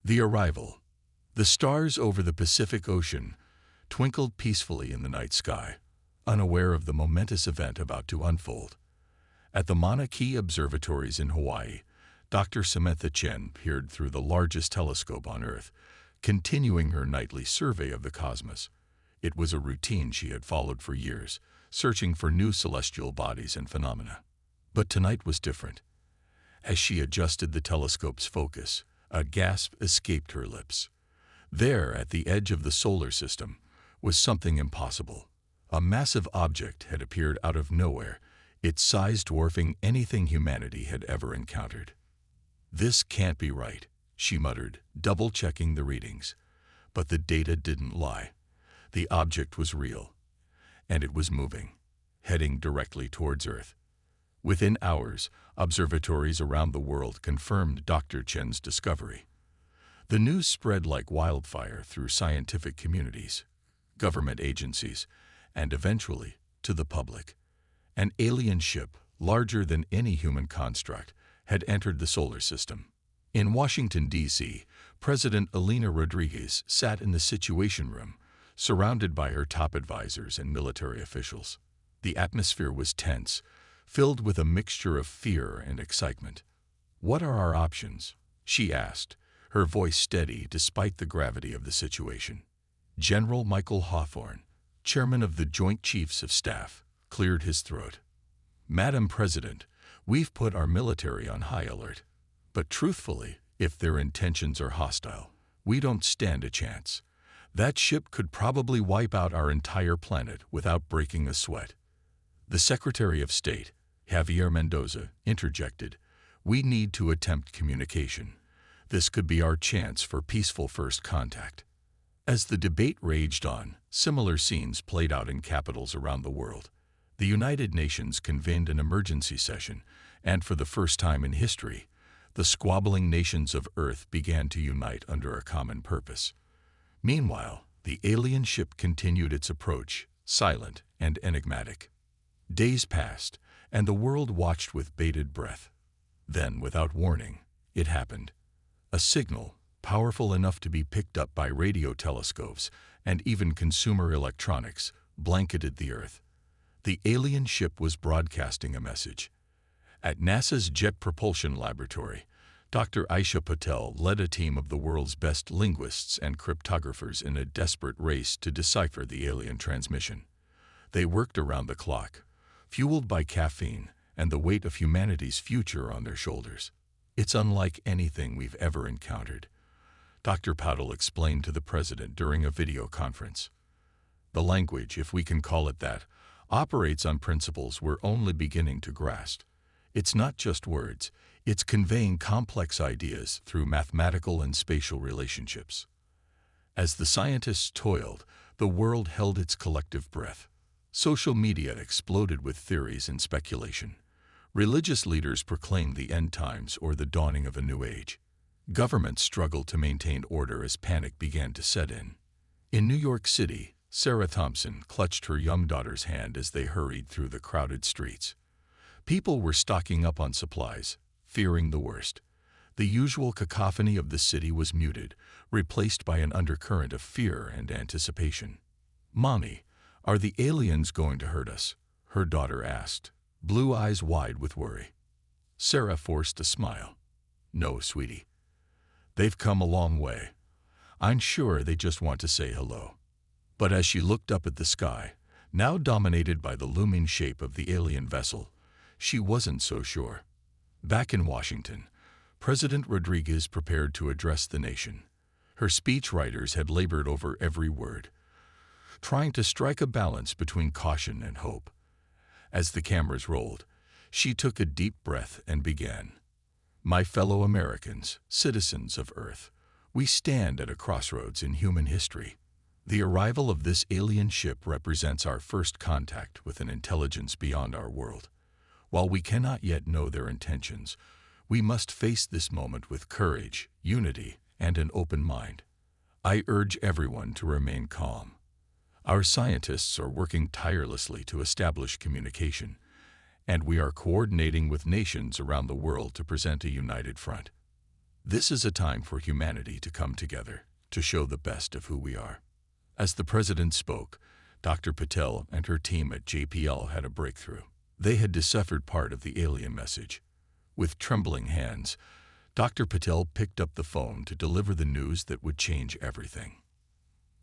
The arrival. The stars over the Pacific Ocean twinkled peacefully in the night sky, unaware of the momentous event about to unfold. At the Mauna Kea observatories in Hawaii, Dr. Samantha Chen peered through the largest telescope on Earth, continuing her nightly survey of the cosmos. It was a routine she had followed for years, searching for new celestial bodies and phenomena. But tonight was different. As she adjusted the telescope's focus, a gasp escaped her lips. There, at the edge of the solar system, was something impossible. A massive object had appeared out of nowhere, its size dwarfing anything humanity had ever encountered. "This can't be right," she muttered, double-checking the readings. But the data didn't lie. The object was real, and it was moving, heading directly towards Earth. Within hours, observatories around the world confirmed Dr. Chen's discovery. The news spread like wildfire through scientific communities, government agencies, and eventually to the public. An alien ship, larger than any human construct, had entered the solar system. In Washington, D.C., President Elena Rodriguez sat in the Situation Room, surrounded by her top advisors and military officials. The atmosphere was tense, filled with a mixture of fear and excitement. "What are our options?" she asked, her voice steady despite the gravity of the situation. General Michael Hawthorne, chairman of the Joint Chiefs of Staff, cleared his throat. "Madam President, we've put our military on high alert. But truthfully, if their intentions are hostile, we don't stand a chance. That ship could probably wipe out our entire planet without breaking a sweat." The Secretary of State, Javier Mendoza, interjected, "We need to attempt communication. This could be our chance for peaceful first contact." As the debate raged on, similar scenes played out in capitals around the world. The United Nations convened an emergency session, and for the first time in history, the squabbling nations of Earth began to unite under a common purpose. Meanwhile, the alien ship continued its approach, silent and enigmatic. Days passed, and the world watched with bated breath. Then, without warning, it happened. A signal, powerful enough to be picked up by radio telescopes and even consumer electronics, blanketed the Earth. The alien ship was broadcasting a message. At NASA's Jet Propulsion Laboratory, Dr. Aisha Patel led a team of the world's best linguists and cryptographers in a desperate race to decipher the alien transmission. They worked around the clock, fueled by caffeine and the weight of humanity's future on their shoulders. "It's unlike anything we've ever encountered," Dr. Patel explained to the president during a video conference. "The language, if we can call it that, operates on principles we're only beginning to grasp. It's not just words, it's conveying complex ideas through mathematical and spatial relationships." As the scientists toiled, the world held its collective breath. Social media exploded with theories and speculation. Religious leaders proclaimed the end times or the dawning of a new age. Governments struggled to maintain order as panic began to set in. In New York City, Sarah Thompson clutched her young daughter's hand as they hurried through the crowded streets. People were stocking up on supplies, fearing the worst. The usual cacophony of the city was muted, replaced by an undercurrent of fear and anticipation. "Mommy, are the aliens going to hurt us?" her daughter asked, blue eyes wide with worry. Sarah forced a smile. "No, sweetie. They've come a long way. I'm sure they just want to say hello." But as she looked up at the sky, now dominated by the looming shape of the alien vessel, she wasn't so sure. Back in Washington, President Rodriguez prepared to address the nation. Her speechwriters had labored over every word, trying to strike a balance between caution and hope. As the cameras rolled, she took a deep breath and began. "My fellow Americans, citizens of Earth, we stand at a crossroads in human history. The arrival of this alien ship represents our first contact with an intelligence beyond our world. While we cannot yet know their intentions, we must face this moment with courage, unity, and an open mind. I urge everyone to remain calm. Our scientists are working tirelessly to establish communication, and we are coordinating with nations around the world to present a united front." This is a time for humanity to come together, to show the best of who we are. As the president spoke, Dr. Patel and her team at JPL had a breakthrough. They had deciphered part of the alien message. With trembling hands, Dr. Patel picked up the phone to deliver the news that would change everything.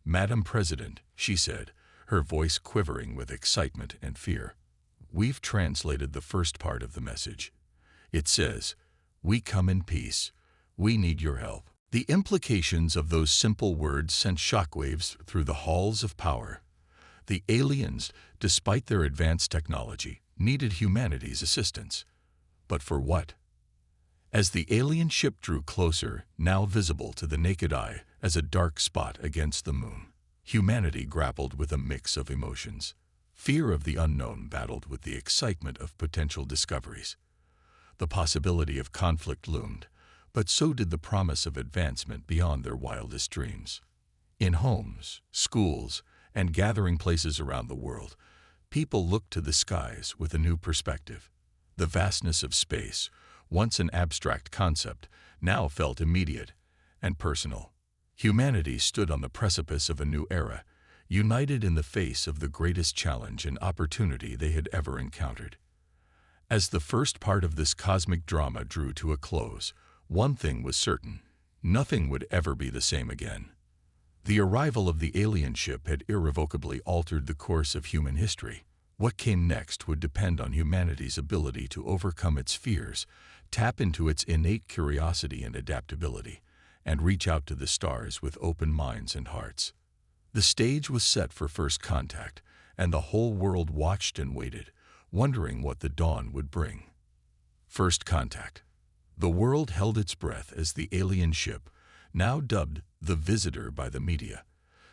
"Madam President," she said, her voice quivering with excitement and fear, "we've translated the first part of the message. It says, 'We come in peace. We need your help.'" The implications of those simple words sent shockwaves through the halls of power. The aliens, despite their advanced technology, needed humanity's assistance. But for what? As the alien ship drew closer, now visible to the naked eye as a dark spot against the moon, humanity grappled with a mix of emotions. Fear of the unknown battled with the excitement of potential discoveries. The possibility of conflict loomed, but so did the promise of advancement beyond their wildest dreams. In homes, schools, and gathering places around the world, people looked to the skies with a new perspective. The vastness of space, once an abstract concept, now felt immediate and personal. Humanity stood on the precipice of a new era, united in the face of the greatest challenge and opportunity they had ever encountered. As the first part of this cosmic drama drew to a close, one thing was certain: nothing would ever be the same again. The arrival of the alien ship had irrevocably altered the course of human history. What came next would depend on humanity's ability to overcome its fears, tap into its innate curiosity and adaptability, and reach out to the stars with open minds and hearts. The stage was set for first contact, and the whole world watched and waited, wondering what the dawn would bring. First contact. The world held its breath as the alien ship, now dubbed the Visitor by the media,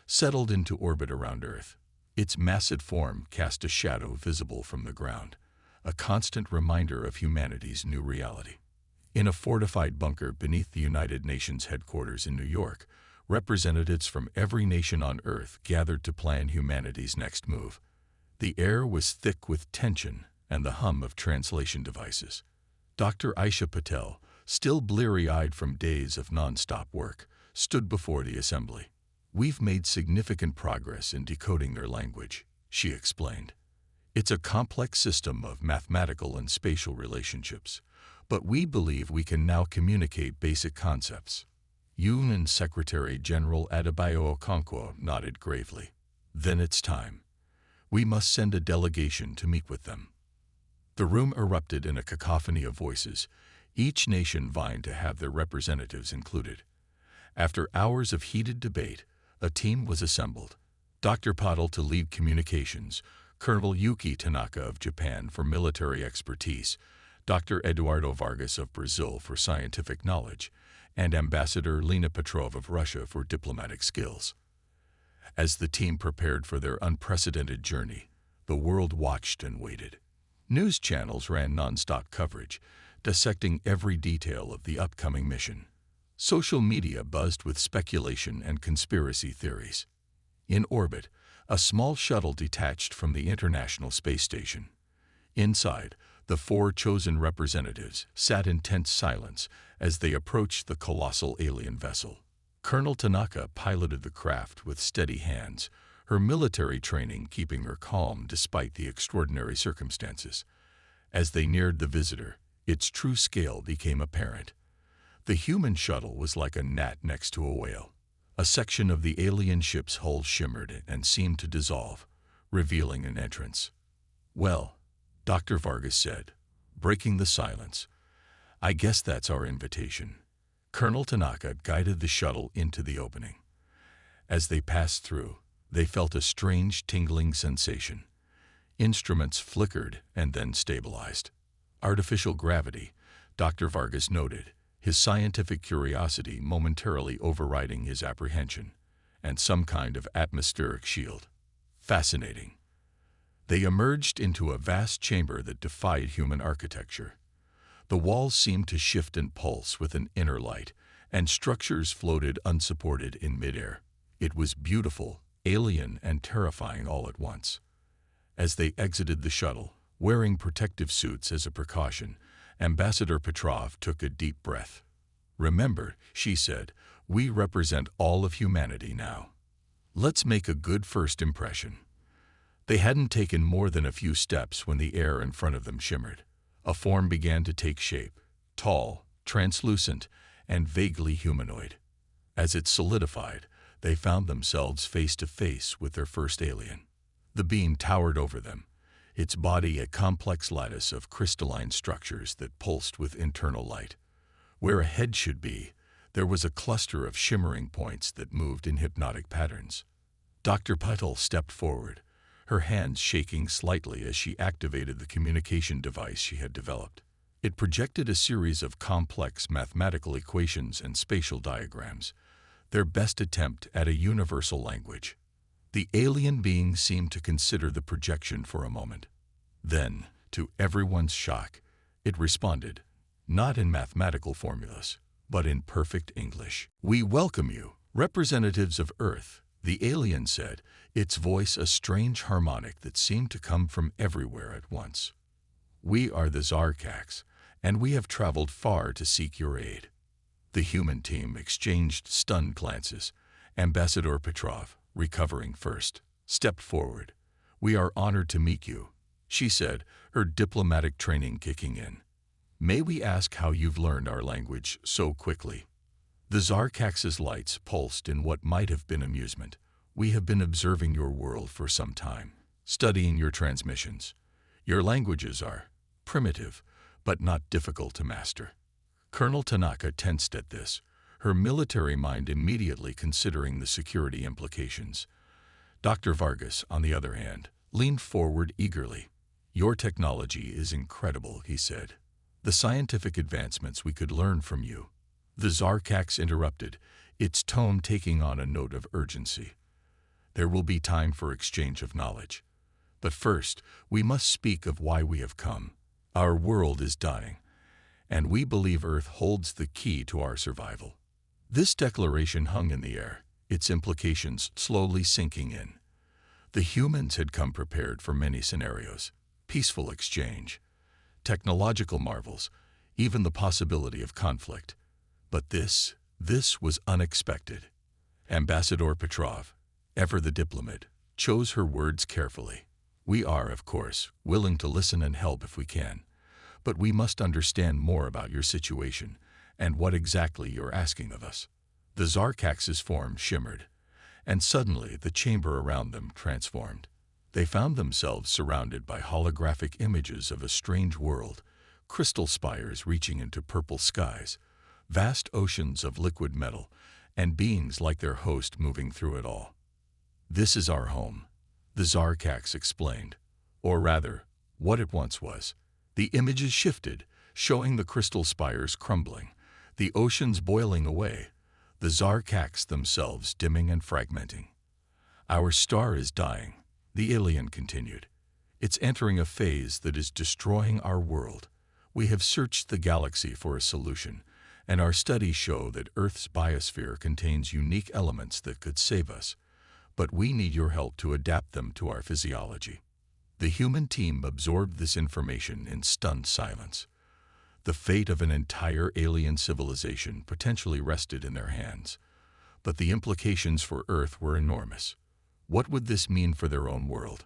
settled into orbit around Earth. Its massive form cast a shadow visible from the ground, a constant reminder of humanity's new reality. In a fortified bunker beneath the United Nations headquarters in New York, representatives from every nation on Earth gathered to plan humanity's next move. The air was thick with tension and the hum of translation devices. Dr. Aisha Patel, still bleary-eyed from days of non-stop work, stood before the assembly. "We've made significant progress in decoding their language," she explained. "It's a complex system of mathematical and spatial relationships, but we believe we can now communicate basic concepts." UN Secretary General Adebayo Okonkwo nodded gravely. "Then it's time. We must send a delegation to meet with them." The room erupted in a cacophony of voices, each nation vying to have their representatives included. After hours of heated debate, a team was assembled. Dr. Patel to lead communications, Colonel Yuki Tanaka of Japan for military expertise, Dr. Eduardo Vargas of Brazil for scientific knowledge, and Ambassador Lena Petrov of Russia for diplomatic skills. As the team prepared for their unprecedented journey, the world watched and waited. News channels ran non-stop coverage, dissecting every detail of the upcoming mission. Social media buzzed with speculation and conspiracy theories. In orbit, a small shuttle detached from the International Space Station. Inside, the 4 chosen representatives sat in tense silence as they approached the colossal alien vessel. Colonel Tanaka piloted the craft with steady hands, her military training keeping her calm despite the extraordinary circumstances. As they neared the Visitor, its true scale became apparent. The human shuttle was like a gnat next to a whale. A section of the alien ship's hull shimmered and seemed to dissolve, revealing an entrance. "Well," Dr. Vargas said, breaking the silence, "I guess that's our invitation." Colonel Tanaka guided the shuttle into the opening. As they passed through, they felt a strange tingling sensation. Instruments flickered and then stabilized. Artificial gravity, Dr. Vargas noted, his scientific curiosity momentarily overriding his apprehension, and some kind of atmospheric shield. Fascinating. They emerged into a vast chamber that defied human architecture. The walls seemed to shift and pulse with an inner light, and structures floated unsupported in midair. It was beautiful, alien, and terrifying all at once. As they exited the shuttle, wearing protective suits as a precaution, Ambassador Petrov took a deep breath. "Remember," she said, "we represent all of humanity now. Let's make a good first impression." They hadn't taken more than a few steps when the air in front of them shimmered. A form began to take shape, tall, translucent, and vaguely humanoid. As it solidified, they found themselves face to face with their first alien. The being towered over them, its body a complex lattice of crystalline structures that pulsed with internal light. Where a head should be, there was a cluster of shimmering points that moved in hypnotic patterns. Dr. Patel stepped forward, her hands shaking slightly as she activated the communication device she had developed. It projected a series of complex mathematical equations and spatial diagrams, their best attempt at a universal language. The alien being seemed to consider the projection for a moment. Then, to everyone's shock, it responded, not in mathematical formulas, but in perfect English. "We welcome you, representatives of Earth," the alien said, its voice a strange harmonic that seemed to come from everywhere at once. "We are the Zarkax, and we have traveled far to seek your aid." The human team exchanged stunned glances. Ambassador Petrov, recovering first, stepped forward. "We are honored to meet you," she said, her diplomatic training kicking in. "May we ask how you've learned our language so quickly?" The Zarkax's lights pulsed in what might have been amusement. "We have been observing your world for some time, studying your transmissions. Your languages are primitive, but not difficult to master." Colonel Tanaka tensed at this, her military mind immediately considering the security implications. Dr. Vargas, on the other hand, leaned forward eagerly. "Your technology is incredible," he said. "The scientific advancements we could learn from you." The Zarkax interrupted, its tone taking on a note of urgency. "There will be time for exchange of knowledge. But first, we must speak of why we have come. Our world is dying, and we believe Earth holds the key to our survival." This declaration hung in the air, its implications slowly sinking in. The humans had come prepared for many scenarios: peaceful exchange, technological marvels, even the possibility of conflict. But this was unexpected. Ambassador Petrov, ever the diplomat, chose her words carefully. "We are, of course, willing to listen and help if we can, but we must understand more about your situation and what exactly you're asking of us." The Zarkax's form shimmered, and suddenly the chamber around them transformed. They found themselves surrounded by holographic images of a strange world, crystal spires reaching into purple skies, vast oceans of liquid metal, and beings like their host moving through it all. "This is our home," the Zarkax explained, or rather, what it once was. The images shifted, showing the crystal spires crumbling, the oceans boiling away, the Zarkax themselves dimming and fragmenting. "Our star is dying," the alien continued. "It's entering a phase that is destroying our world. We have searched the galaxy for a solution, and our studies show that Earth's biosphere contains unique elements that could save us, but we need your help to adapt them to our physiology." The human team absorbed this information in stunned silence. The fate of an entire alien civilization potentially rested in their hands, but the implications for Earth were enormous. What would this mean for their own world,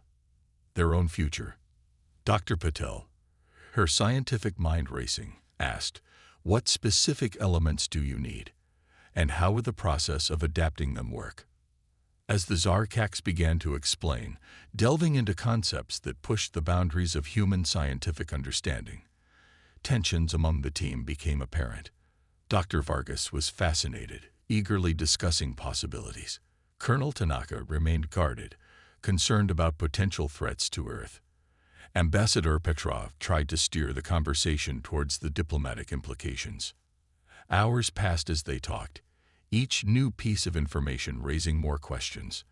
their own future? Dr. Patel, her scientific mind racing, asked, "What specific elements do you need, and how would the process of adapting them work?" As the Zarkax began to explain, delving into concepts that pushed the boundaries of human scientific understanding, tensions among the team became apparent. Dr. Vargas was fascinated, eagerly discussing possibilities. Colonel Tanaka remained guarded, concerned about potential threats to Earth. Ambassador Petrov tried to steer the conversation towards the diplomatic implications. Hours passed as they talked, each new piece of information raising more questions.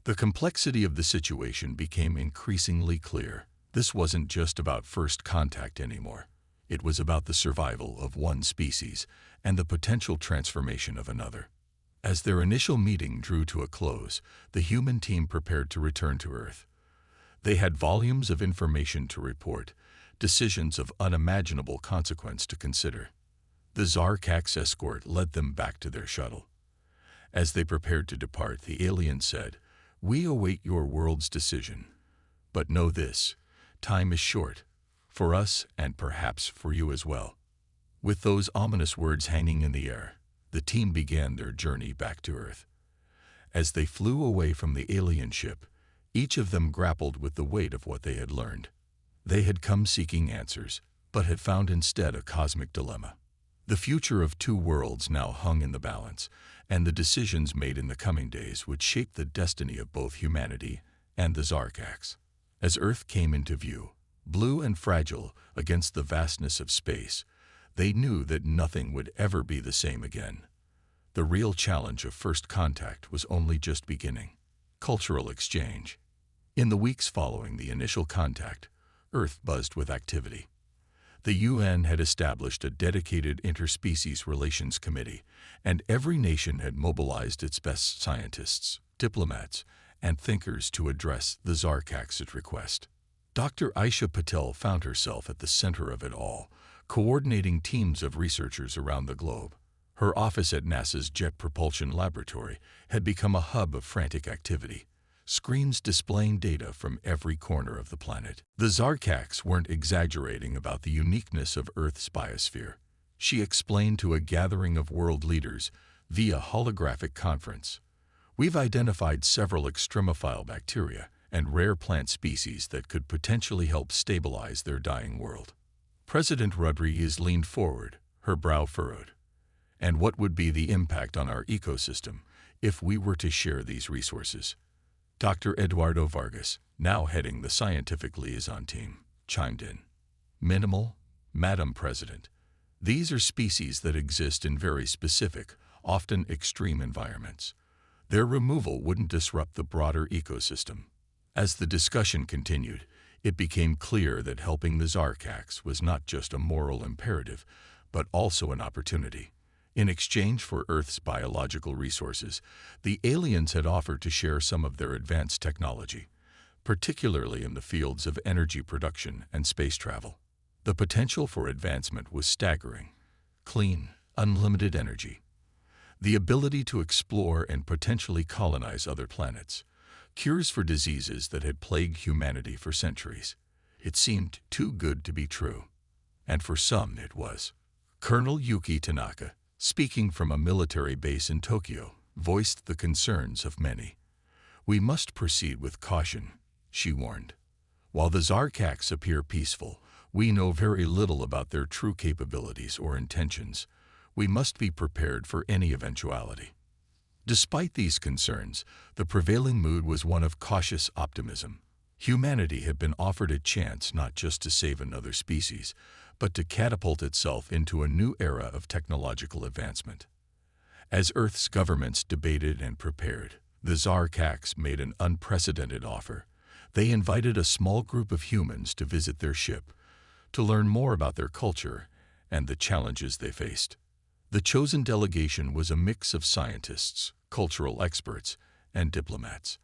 The complexity of the situation became increasingly clear. This wasn't just about first contact anymore. It was about the survival of one species and the potential transformation of another. As their initial meeting drew to a close, the human team prepared to return to Earth. They had volumes of information to report, decisions of unimaginable consequence to consider. The Zarkak's escort led them back to their shuttle. As they prepared to depart, the alien said, "We await your world's decision. But know this, time is short, for us and perhaps for you as well." With those ominous words hanging in the air, the team began their journey back to Earth. As they flew away from the alien ship, each of them grappled with the weight of what they had learned. They had come seeking answers, but had found instead a cosmic dilemma. The future of two worlds now hung in the balance, and the decisions made in the coming days would shape the destiny of both humanity and the Zarkaks. As Earth came into view, blue and fragile against the vastness of space, they knew that nothing would ever be the same again. The real challenge of first contact was only just beginning: cultural exchange. In the weeks following the initial contact, Earth buzzed with activity. The UN had established a dedicated interspecies relations committee, and every nation had mobilized its best scientists, diplomats, and thinkers to address the Zarkaks' request. Dr. Aisha Patel found herself at the center of it all, coordinating teams of researchers around the globe. Her office at NASA's Jet Propulsion Laboratory had become a hub of frantic activity, screens displaying data from every corner of the planet. The Zarkaks weren't exaggerating about the uniqueness of Earth's biosphere. She explained to a gathering of world leaders via holographic conference, "We've identified several extremophile bacteria and rare plant species that could potentially help stabilize their dying world." President Rodriguez leaned forward, her brow furrowed. "And what would be the impact on our ecosystem if we were to share these resources?" Dr. Eduardo Vargas, now heading the scientific liaison team, chimed in. "Minimal, Madam President. These are species that exist in very specific, often extreme environments. Their removal wouldn't disrupt the broader ecosystem." As the discussion continued, it became clear that helping the Zarkaks was not just a moral imperative, but also an opportunity. In exchange for Earth's biological resources, the aliens had offered to share some of their advanced technology, particularly in the fields of energy production and space travel. The potential for advancement was staggering: clean, unlimited energy, the ability to explore and potentially colonize other planets, cures for diseases that had plagued humanity for centuries. It seemed too good to be true. And for some it was. Colonel Yuki Tanaka, speaking from a military base in Tokyo, voiced the concerns of many. "We must proceed with caution," she warned. "While the Zarkaks appear peaceful, we know very little about their true capabilities or intentions. We must be prepared for any eventuality." Despite these concerns, the prevailing mood was one of cautious optimism. Humanity had been offered a chance not just to save another species, but to catapult itself into a new era of technological advancement. As Earth's governments debated and prepared, the Zarkaks made an unprecedented offer. They invited a small group of humans to visit their ship, to learn more about their culture and the challenges they faced. The chosen delegation was a mix of scientists, cultural experts, and diplomats.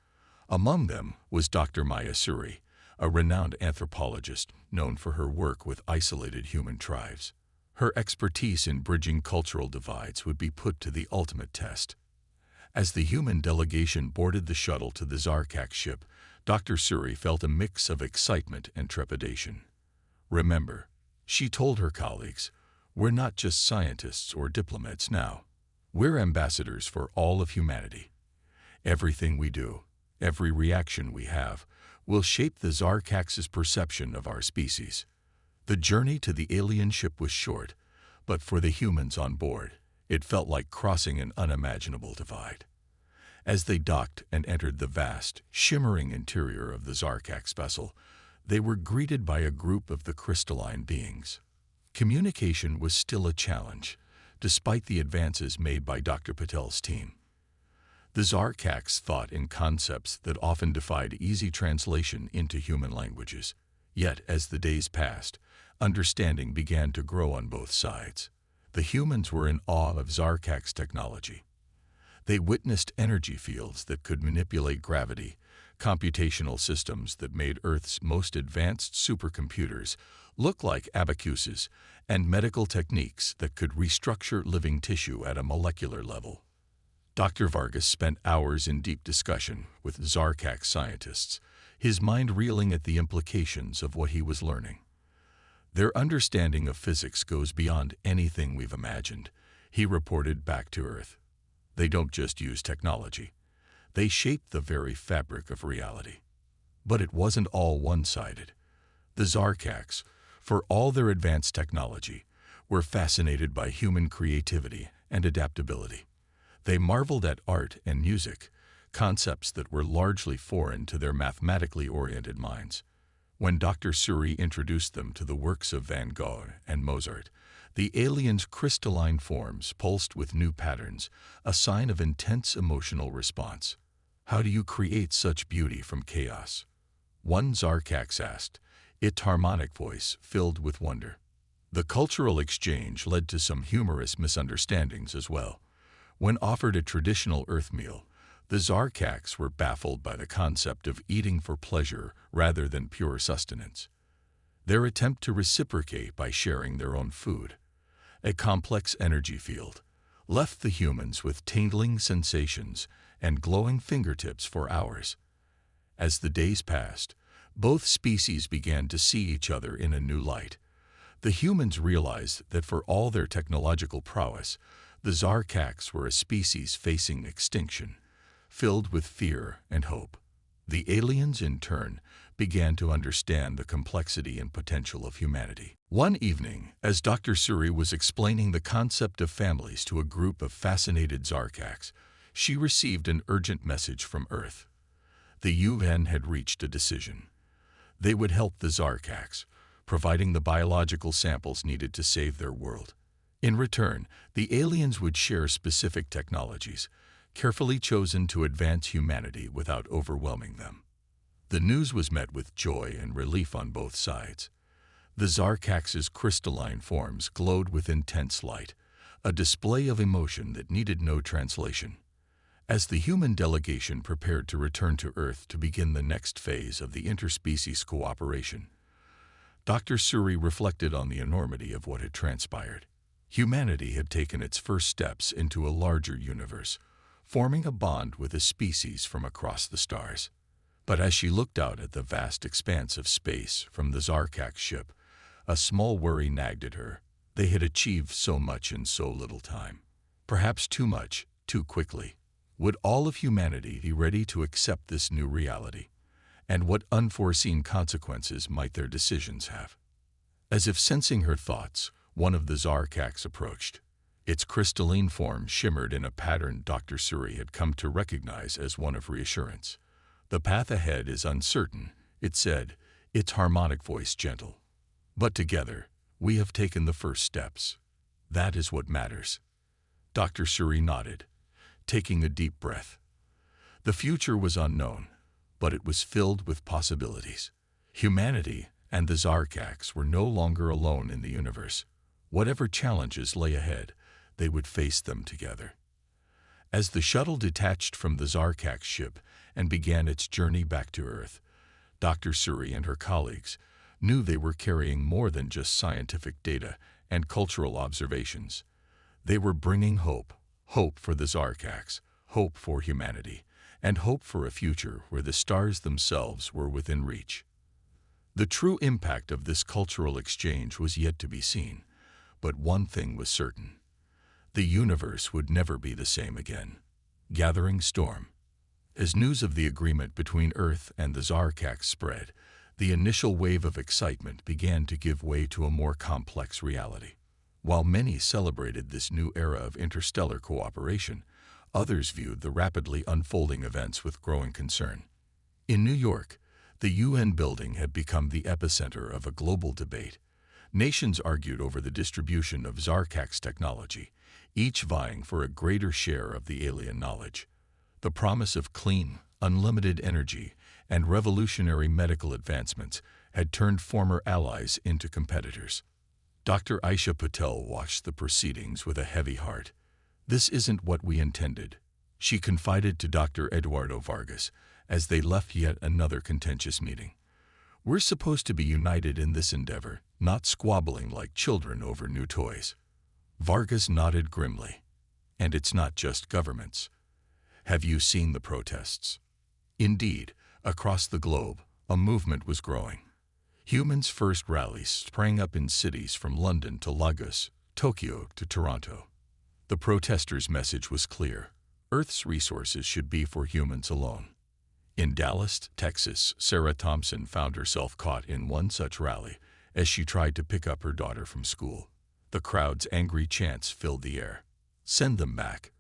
Among them was Dr. Maya Suri, a renowned anthropologist known for her work with isolated human tribes. Her expertise in bridging cultural divides would be put to the ultimate test. As the human delegation boarded the shuttle to the Zarkak ship, Dr. Suri felt a mix of excitement and trepidation. "Remember," she told her colleagues, "we're not just scientists or diplomats now. We're ambassadors for all of humanity. Everything we do, every reaction we have, will shape the Zarkaks' perception of our species." The journey to the alien ship was short, but for the humans on board, it felt like crossing an unimaginable divide. As they docked and entered the vast, shimmering interior of the Zarkaks vessel, they were greeted by a group of the crystalline beings. Communication was still a challenge, despite the advances made by Dr. Patel's team. The Zarkaks thought in concepts that often defied easy translation into human languages. Yet, as the days passed, understanding began to grow on both sides. The humans were in awe of Zarkak's technology. They witnessed energy fields that could manipulate gravity, computational systems that made Earth's most advanced supercomputers look like abacuses, and medical techniques that could restructure living tissue at a molecular level. Dr. Vargas spent hours in deep discussion with Zarkak scientists, his mind reeling at the implications of what he was learning. Their understanding of physics goes beyond anything we've imagined, he reported back to Earth. They don't just use technology. They shape the very fabric of reality. But it wasn't all one-sided. The Zarkaks, for all their advanced technology, were fascinated by human creativity and adaptability. They marveled at art and music, concepts that were largely foreign to their mathematically oriented minds. When Dr. Suri introduced them to the works of Van Gogh and Mozart, the aliens' crystalline forms pulsed with new patterns, a sign of intense emotional response. How do you create such beauty from chaos? One Zarkax asked, its harmonic voice filled with wonder. The cultural exchange led to some humorous misunderstandings as well. When offered a traditional Earth meal, the Zarkax were baffled by the concept of eating for pleasure rather than pure sustenance. Their attempt to reciprocate by sharing their own food, a complex energy field, left the humans with tingling sensations and glowing fingertips for hours. As the days passed, both species began to see each other in a new light. The humans realized that for all their technological prowess, the Zarkax were a species facing extinction, filled with fear and hope. The aliens, in turn, began to understand the complexity and potential of humanity. One evening, as Dr. Suri was explaining the concept of families to a group of fascinated Zarkax, she received an urgent message from Earth. The UN had reached a decision. They would help the Zarkax, providing the biological samples needed to save their world. In return, the aliens would share specific technologies, carefully chosen to advance humanity without overwhelming them. The news was met with joy and relief on both sides. The Zarkax's crystalline forms glowed with intense light, a display of emotion that needed no translation. As the human delegation prepared to return to Earth to begin the next phase of the interspecies cooperation, Dr. Suri reflected on the enormity of what had transpired. Humanity had taken its first steps into a larger universe, forming a bond with a species from across the stars. But as she looked out at the vast expanse of space from the Zarkak ship, a small worry nagged at her. They had achieved so much in so little time. Perhaps too much, too quickly. Would all of humanity be ready to accept this new reality? And what unforeseen consequences might their decisions have? As if sensing her thoughts, one of the Zarkax approached. Its crystalline form shimmered in a pattern Dr. Suri had come to recognize as one of reassurance. The path ahead is uncertain, it said, its harmonic voice gentle. But together, we have taken the first steps. That is what matters. Dr. Suri nodded, taking a deep breath. The future was unknown, but it was filled with possibilities. Humanity and the Zarkax were no longer alone in the universe. Whatever challenges lay ahead, they would face them together. As the shuttle detached from the Zarkax ship and began its journey back to Earth, Dr. Suri and her colleagues knew they were carrying more than just scientific data and cultural observations. They were bringing hope, hope for the Zarkax, hope for humanity, and hope for a future where the stars themselves were within reach. The true impact of this cultural exchange was yet to be seen, but one thing was certain. The universe would never be the same again. Gathering storm. As news of the agreement between Earth and the Zarkax spread, the initial wave of excitement began to give way to a more complex reality. While many celebrated this new era of interstellar cooperation, others viewed the rapidly unfolding events with growing concern. In New York, the UN building had become the epicenter of a global debate. Nations argued over the distribution of Zarkax technology, each vying for a greater share of the alien knowledge. The promise of clean, unlimited energy and revolutionary medical advancements had turned former allies into competitors. Dr. Aisha Patel watched the proceedings with a heavy heart. This isn't what we intended, she confided to Dr. Eduardo Vargas as they left yet another contentious meeting. We're supposed to be united in this endeavor, not squabbling like children over new toys. Vargas nodded grimly. And it's not just governments. Have you seen the protests? Indeed, across the globe, a movement was growing. Humans' first rallies sprang up in cities from London to Lagos, Tokyo to Toronto. The protesters' message was clear. Earth's resources should be for humans alone. In Dallas, Texas, Sarah Thompson found herself caught in one such rally as she tried to pick up her daughter from school. The crowd's angry chants filled the air. Send them back.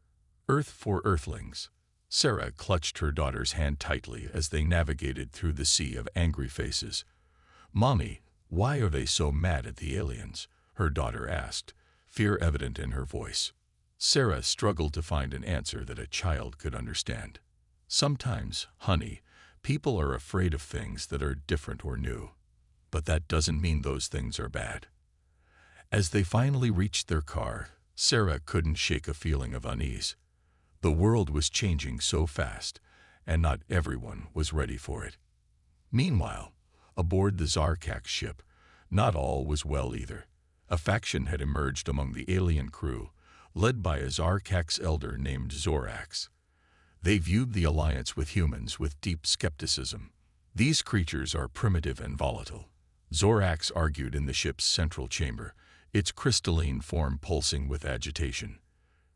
Earth for Earthlings. Sarah clutched her daughter's hand tightly as they navigated through the sea of angry faces. "Mommy, why are they so mad at the aliens?" her daughter asked, fear evident in her voice. Sarah struggled to find an answer that a child could understand. "Sometimes, honey, people are afraid of things that are different or new. But that doesn't mean those things are bad." As they finally reached their car, Sarah couldn't shake a feeling of unease. The world was changing so fast, and not everyone was ready for it. Meanwhile, aboard the Zarkak ship, not all was well either. A faction had emerged among the alien crew, led by a Zarkak's elder named Zorax. They viewed the alliance with humans with deep skepticism. These creatures are primitive and volatile. Zorax argued in the ship's central chamber, its crystalline form pulsing with agitation.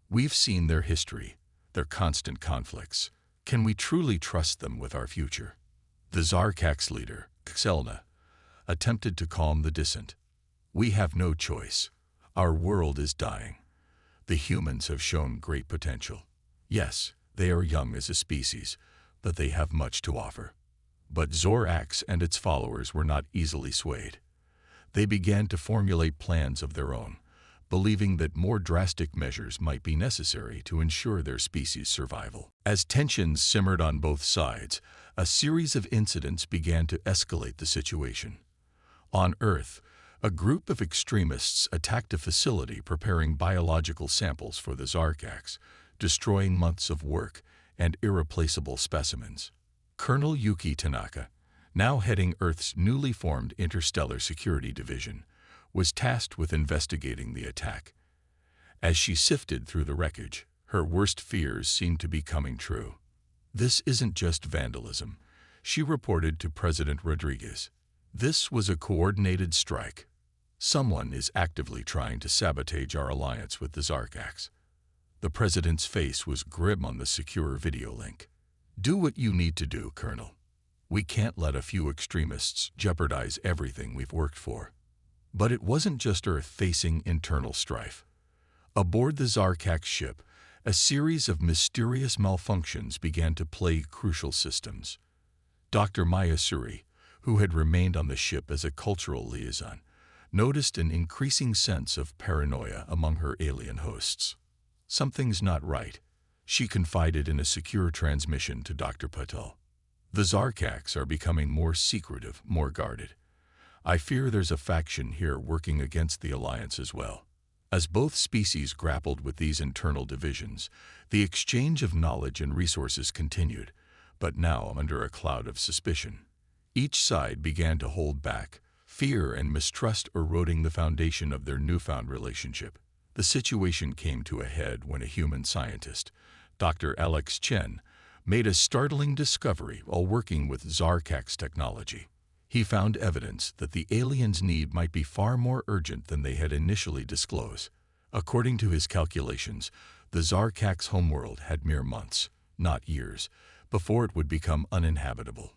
"We've seen their history, their constant conflicts. Can we truly trust them with our future?" The Zarkak's leader, Xelna, attempted to calm the dissent. "We have no choice. Our world is dying. The humans have shown great potential. Yes, they are young as a species, but they have much to offer." But Zorax and its followers were not easily swayed. They began to formulate plans of their own, believing that more drastic measures might be necessary to ensure their species' survival. As tensions simmered on both sides, a series of incidents began to escalate the situation. On Earth, a group of extremists attacked a facility preparing biological samples for the Zarkaks, destroying months of work and irreplaceable specimens. Colonel Yuki Tanaka, now heading Earth's newly formed Interstellar Security Division, was tasked with investigating the attack. As she sifted through the wreckage, her worst fears seemed to be coming true. "This isn't just vandalism," she reported to President Rodriguez. "This was a coordinated strike. Someone is actively trying to sabotage our alliance with the Zarkaks." The president's face was grim on the secure video link. "Do what you need to do, Colonel. We can't let a few extremists jeopardize everything we've worked for." But it wasn't just Earth facing internal strife. Aboard the Zarkak ship, a series of mysterious malfunctions began to plague crucial systems. Dr. Mayasuri, who had remained on the ship as a cultural liaison, noticed an increasing sense of paranoia among her alien hosts. "Something's not right," she confided in a secure transmission to Dr. Patel. "The Zarkaks are becoming more secretive, more guarded. I fear there's a faction here working against the Alliance as well." As both species grappled with these internal divisions, the exchange of knowledge and resources continued, but now under a cloud of suspicion. Each side began to hold back, fear and mistrust eroding the foundation of their newfound relationship. The situation came to a head when a human scientist, Dr. Alex Chen, made a startling discovery while working with Zarkak's technology. He found evidence that the aliens' need might be far more urgent than they had initially disclosed. According to his calculations, the Zarkak's homeworld had mere months, not years, before it would become uninhabitable.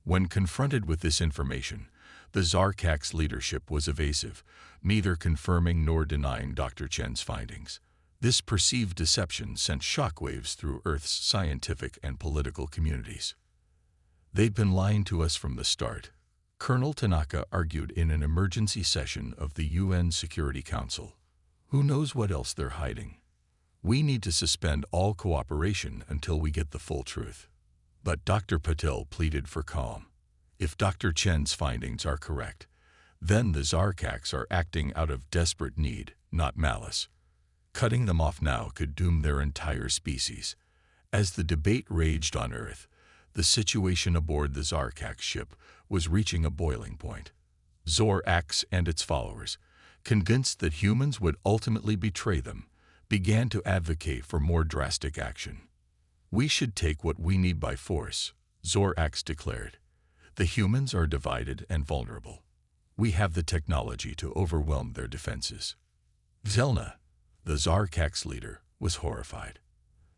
When confronted with this information, the Zarkak's leadership was evasive, neither confirming nor denying Dr. Chen's findings. This perceived deception sent shockwaves through Earth's scientific and political communities. "They've been lying to us from the start," Colonel Tanaka argued in an emergency session of the UN Security Council. "Who knows what else they're hiding? We need to suspend all cooperation until we get the full truth." But Dr. Patel pleaded for calm. If Dr. Chen's findings are correct, then the Zarkaks are acting out of desperate need, not malice. Cutting them off now could doom their entire species, As the debate raged on Earth, the situation aboard the Zarkak ship was reaching a boiling point. Zorax and its followers, convinced that humans would ultimately betray them, began to advocate for more drastic action. "We should take what we need by force," Zorax declared. "The humans are divided and vulnerable. We have the technology to overwhelm their defenses." Zelna, the Zarkak's leader, was horrified.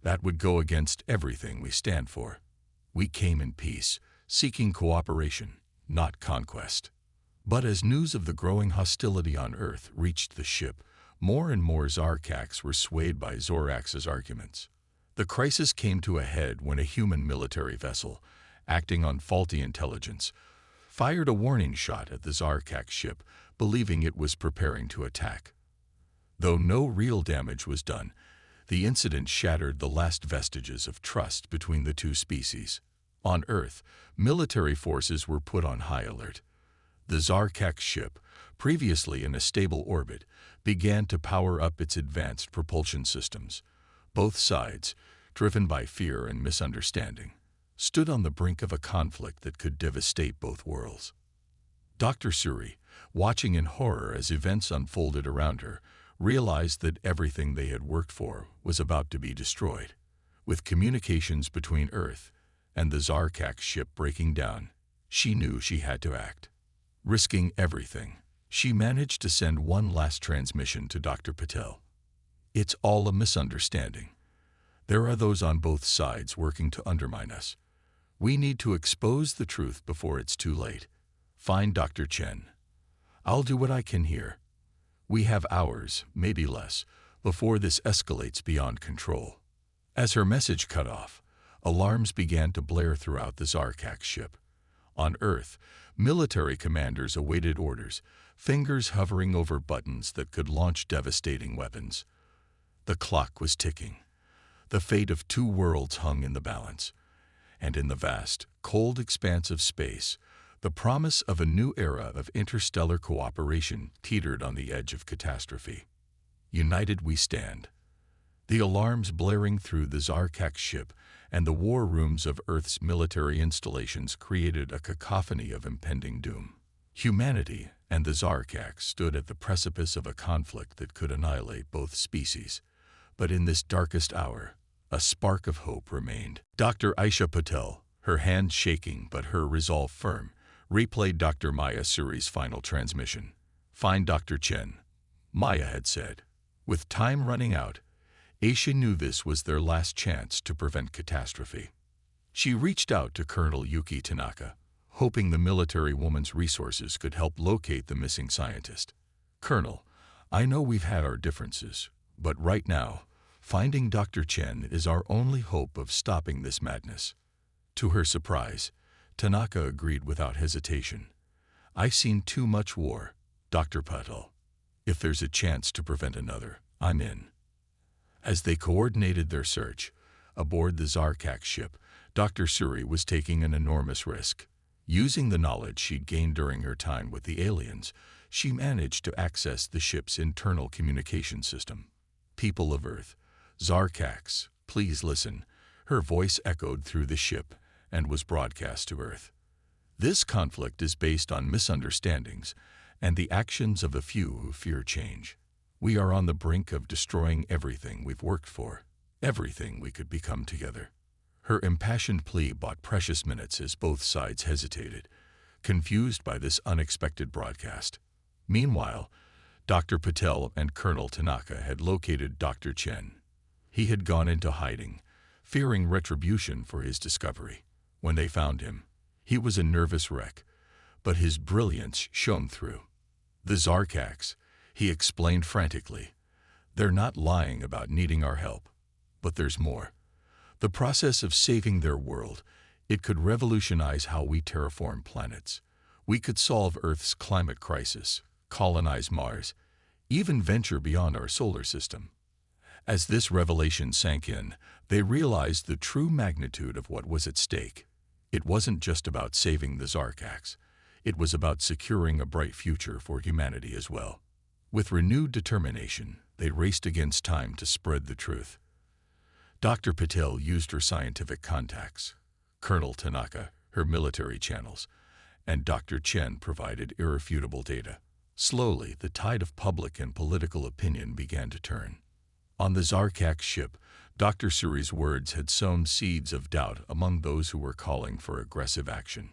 "That would go against everything we stand for. We came in peace, seeking cooperation, not conquest." But as news of the growing hostility on Earth reached the ship, more and more Zarkaks were swayed by Zorax's arguments. The crisis came to a head when a human military vessel, acting on faulty intelligence, fired a warning shot at the Zarkak ship, believing it was preparing to attack. Though no real damage was done, the incident shattered the last vestiges of trust between the two species. On Earth, military forces were put on high alert. The Zarkak ship, previously in a stable orbit, began to power up its advanced propulsion systems. Both sides, driven by fear and misunderstanding, stood on the brink of a conflict that could devastate both worlds. Dr. Suri, watching in horror as events unfolded around her, realized that everything they had worked for was about to be destroyed. With communications between Earth and the Zarkak ship breaking down, she knew she had to act. Risking everything, she managed to send one last transmission to Dr. Patel. "It's all a misunderstanding. There are those on both sides working to undermine us. We need to expose the truth before it's too late. Find Dr. Chen. I'll do what I can here. We have hours, maybe less, before this escalates beyond control." As her message cut off, alarms began to blare throughout the Zarkak ship. On Earth, military commanders awaited orders, fingers hovering over buttons that could launch devastating weapons. The clock was ticking. The fate of two worlds hung in the balance. And in the vast, cold expanse of space, the promise of a new era of interstellar cooperation teetered on the edge of catastrophe. United we stand. The alarms blaring through the Zarkak ship and the war rooms of Earth's military installations created a cacophony of impending doom. Humanity and the Zarkaks stood at the precipice of a conflict that could annihilate both species. But in this darkest hour, a spark of hope remained. Dr. Aisha Patel, her hand shaking but her resolve firm, replayed Dr. Maya Suri's final transmission. "Find Dr. Chen," Maya had said. With time running out, Aisha knew this was their last chance to prevent catastrophe. She reached out to Colonel Yuki Tanaka, hoping the military woman's resources could help locate the missing scientist. "Colonel, I know we've had our differences, but right now, finding Dr. Chen is our only hope of stopping this madness." To her surprise, Tanaka agreed without hesitation. "I've seen too much war, Dr. Patel. If there's a chance to prevent another, I'm in." As they coordinated their search, aboard the Zarkak ship, Dr. Suri was taking an enormous risk. Using the knowledge she'd gained during her time with the aliens, she managed to access the ship's internal communication system. "People of Earth, Zarkaks, please listen." Her voice echoed through the ship and was broadcast to Earth. "This conflict is based on misunderstandings and the actions of a few who fear change. We are on the brink of destroying everything we've worked for, everything we could become together." Her impassioned plea bought precious minutes as both sides hesitated, confused by this unexpected broadcast. Meanwhile, Dr. Patel and Colonel Tanaka had located Dr. Chen. He had gone into hiding, fearing retribution for his discovery. When they found him, he was a nervous wreck, but his brilliance shone through. "The Zarkaks," he explained frantically. "They're not lying about needing our help. But there's more. The process of saving their world, it could revolutionize how we terraform planets. We could solve Earth's climate crisis, colonize Mars, even venture beyond our solar system." As this revelation sank in, they realized the true magnitude of what was at stake. It wasn't just about saving the Zarkaks. It was about securing a bright future for humanity as well. With renewed determination, they raced against time to spread the truth. Dr. Patel used her scientific contacts, Colonel Tanaka, her military channels, and Dr. Chen provided irrefutable data. Slowly, the tide of public and political opinion began to turn. On the Zarkak ship, Dr. Suri's words had sown seeds of doubt among those who were calling for aggressive action.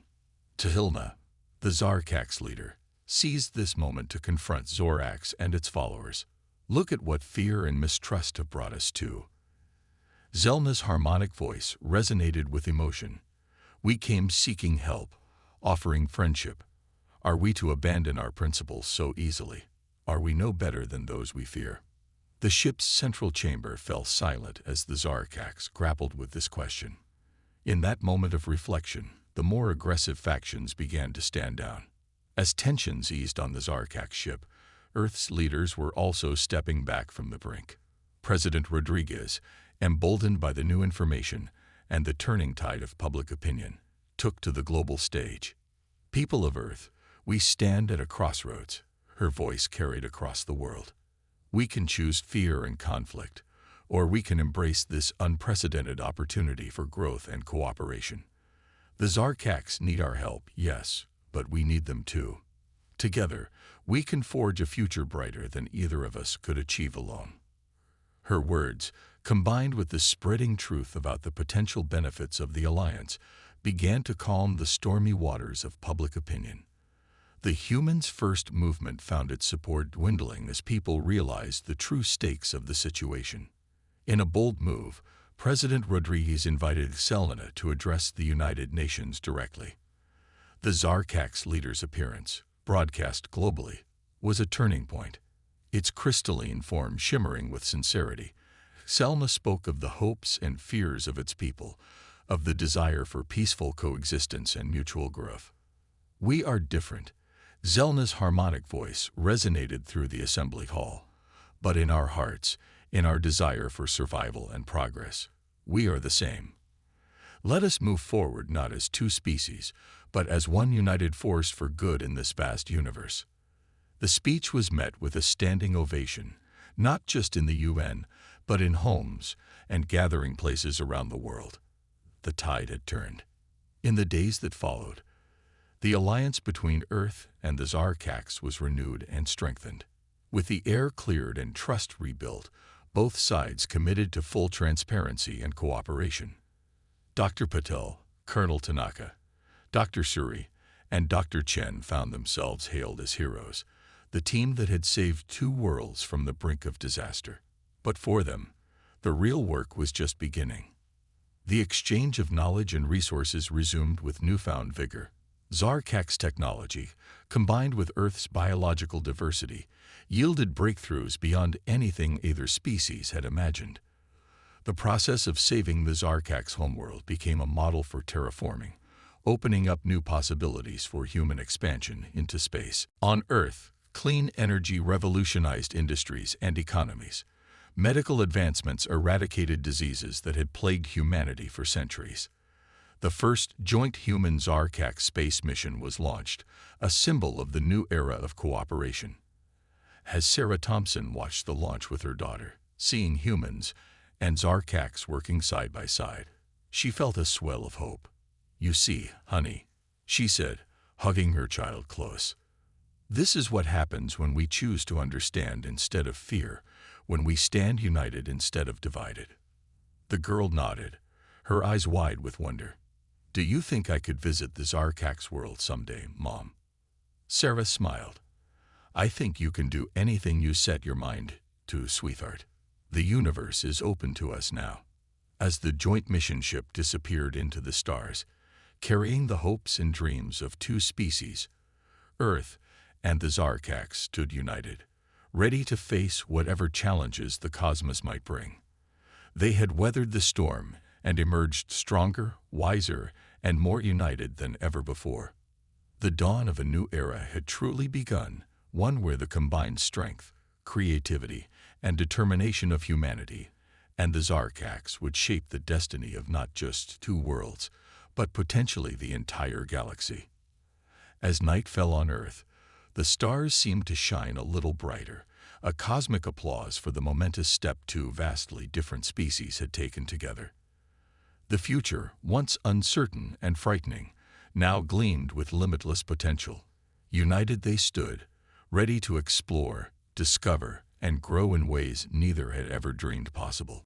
Tahilna, the Zarkak's leader, seized this moment to confront Zorax and its followers. Look at what fear and mistrust have brought us to. Zelna's harmonic voice resonated with emotion. We came seeking help, offering friendship. Are we to abandon our principles so easily? Are we no better than those we fear? The ship's central chamber fell silent as the Zarkaks grappled with this question. In that moment of reflection, the more aggressive factions began to stand down. As tensions eased on the Zarkak ship, Earth's leaders were also stepping back from the brink. President Rodriguez, emboldened by the new information and the turning tide of public opinion, took to the global stage. People of Earth, we stand at a crossroads, her voice carried across the world. We can choose fear and conflict, or we can embrace this unprecedented opportunity for growth and cooperation. The Zarkaks need our help, yes, but we need them too. Together, we can forge a future brighter than either of us could achieve alone. Her words, combined with the spreading truth about the potential benefits of the alliance, began to calm the stormy waters of public opinion. The Humans First movement found its support dwindling as people realized the true stakes of the situation. In a bold move, President Rodriguez invited Selena to address the United Nations directly. The Zarkak's leader's appearance, broadcast globally, was a turning point. Its crystalline form shimmering with sincerity, Selena spoke of the hopes and fears of its people, of the desire for peaceful coexistence and mutual growth. We are different. Zelna's harmonic voice resonated through the assembly hall. But in our hearts, in our desire for survival and progress, we are the same. Let us move forward not as two species, but as one united force for good in this vast universe. The speech was met with a standing ovation, not just in the UN, but in homes and gathering places around the world. The tide had turned. In the days that followed, the alliance between Earth and the Zarkaks was renewed and strengthened. With the air cleared and trust rebuilt, both sides committed to full transparency and cooperation. Dr. Patel, Colonel Tanaka, Dr. Suri, and Dr. Chen found themselves hailed as heroes, the team that had saved two worlds from the brink of disaster. But for them, the real work was just beginning. The exchange of knowledge and resources resumed with newfound vigor. Zarkak's technology, combined with Earth's biological diversity, yielded breakthroughs beyond anything either species had imagined. The process of saving the Zarkak's homeworld became a model for terraforming, opening up new possibilities for human expansion into space. On Earth, clean energy revolutionized industries and economies. Medical advancements eradicated diseases that had plagued humanity for centuries. The first joint human Zarkak space mission was launched, a symbol of the new era of cooperation. As Sarah Thompson watched the launch with her daughter, seeing humans and Zarkaks working side by side, she felt a swell of hope. "You see, honey," she said, hugging her child close. "This is what happens when we choose to understand instead of fear, when we stand united instead of divided." The girl nodded, her eyes wide with wonder. "Do you think I could visit the Zarkak's world someday, Mom?" Sarah smiled. "I think you can do anything you set your mind to, sweetheart. The universe is open to us now." As the joint mission ship disappeared into the stars, carrying the hopes and dreams of two species, Earth and the Zarkaks stood united, ready to face whatever challenges the cosmos might bring. They had weathered the storm and emerged stronger, wiser, and more united than ever before. The dawn of a new era had truly begun, one where the combined strength, creativity, and determination of humanity and the Zarkaks would shape the destiny of not just two worlds, but potentially the entire galaxy. As night fell on Earth, the stars seemed to shine a little brighter, a cosmic applause for the momentous step two vastly different species had taken together. The future, once uncertain and frightening, now gleamed with limitless potential. United they stood, ready to explore, discover, and grow in ways neither had ever dreamed possible.